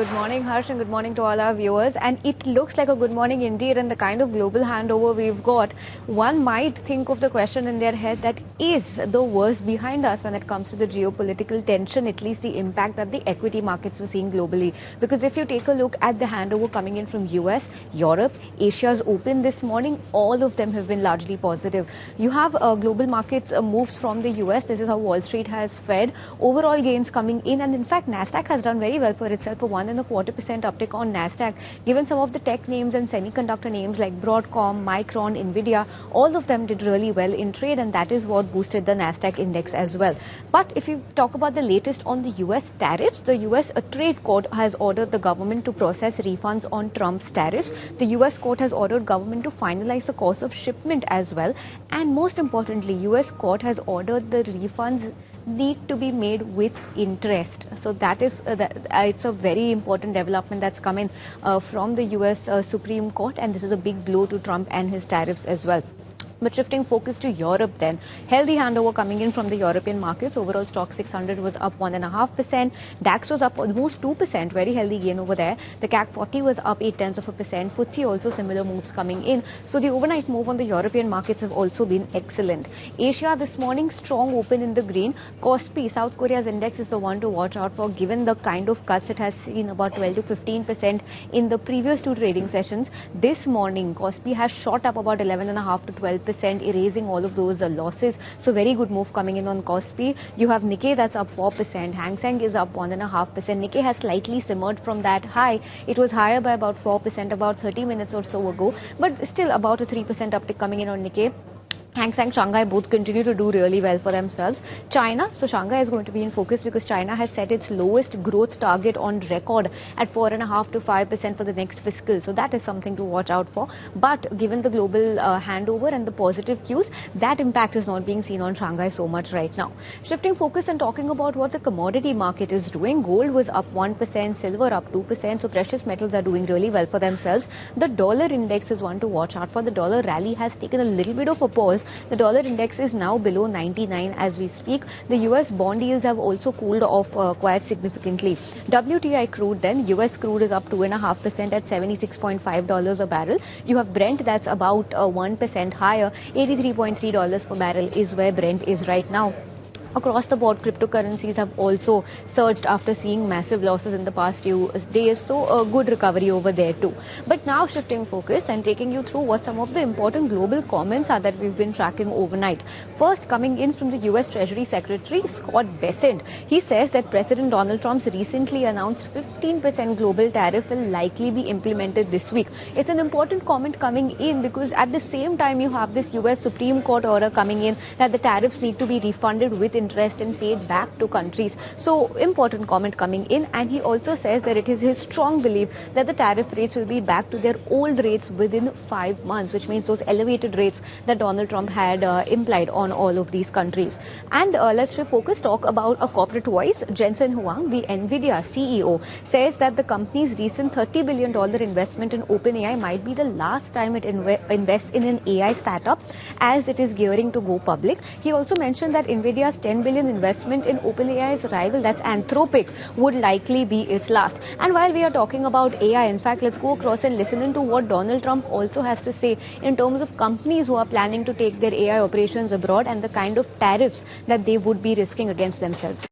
Good morning, Harsh, and good morning to all our viewers. And it looks like a good morning indeed, and the kind of global handover we've got, one might think of the question in their head that is the worst behind us when it comes to the geopolitical tension, at least the impact that the equity markets were seeing globally. Because if you take a look at the handover coming in from US, Europe, Asia's open this morning, all of them have been largely positive. You have global markets moves from the US. This is how Wall Street has fared. Overall gains coming in, and in fact, Nasdaq has done very well for itself, a 1.25% uptick on Nasdaq. Given some of the tech names and semiconductor names like Broadcom, Micron, Nvidia, all of them did really well in trade, and that is what boosted the Nasdaq index as well. But if you talk about the latest on the US tariffs, the US Trade Court has ordered the government to process refunds on Trump's tariffs. The US court has ordered government to finalize the cost of shipment as well. And most importantly, US court has ordered the refunds need to be made with interest. So that is it's a very important development that's come in from the US Supreme Court, and this is a big blow to Trump and his tariffs as well. But shifting focus to Europe then, healthy handover coming in from the European markets. Overall stock 600 was up 1.5%. DAX was up almost 2%, very healthy gain over there. The CAC 40 was up 0.8%. FTSE also similar moves coming in. So the overnight move on the European markets have also been excellent. Asia this morning strong open in the green. KOSPI, South Korea's index, is the one to watch out for given the kind of cuts it has seen, about 12 to 15% in the previous two trading sessions. This morning KOSPI has shot up about 11.5 to 12%. Erasing all of those losses. So very good move coming in on KOSPI. You have Nikkei that's up 4%. Hang Seng is up 1.5%. Nikkei has slightly simmered from that high. It was higher by about 4% about 30 minutes or so ago. But still about a 3% uptick coming in on Nikkei. Hang Seng, Shanghai both continue to do really well for themselves. China, so Shanghai is going to be in focus because China has set its lowest growth target on record at 4.5 to 5% for the next fiscal. So that is something to watch out for. But given the global handover and the positive cues, that impact is not being seen on Shanghai so much right now. Shifting focus and talking about what the commodity market is doing, gold was up 1%, silver up 2%. So precious metals are doing really well for themselves. The dollar index is one to watch out for. The dollar rally has taken a little bit of a pause. The dollar index is now below 99 as we speak. The US bond yields have also cooled off quite significantly. WTI crude then, US crude is up 2.5% at $76.5 a barrel. You have Brent that's about 1% higher. $83.3 per barrel is where Brent is right now. Across the board, cryptocurrencies have also surged after seeing massive losses in the past few days. So a good recovery over there too. But now shifting focus and taking you through what some of the important global comments are that we've been tracking overnight. First, coming in from the US Treasury Secretary Scott Bessent. He says that President Donald Trump's recently announced 15% global tariff will likely be implemented this week. It's an important comment coming in because at the same time you have this US Supreme Court order coming in that the tariffs need to be refunded with interest and paid back to countries. So important comment coming in, and he also says that it is his strong belief that the tariff rates will be back to their old rates within 5 months, which means those elevated rates that Donald Trump had implied on all of these countries. And let's talk about a corporate voice. Jensen Huang, the Nvidia CEO, says that the company's recent $30 billion investment in OpenAI might be the last time it invests in an AI startup as it is gearing to go public. He also mentioned that Nvidia's $10 billion investment in OpenAI's rival, that's Anthropic, would likely be its last. And while we are talking about AI, in fact, let's go across and listen into what Donald Trump also has to say in terms of companies who are planning to take their AI operations abroad and the kind of tariffs that they would be risking against themselves.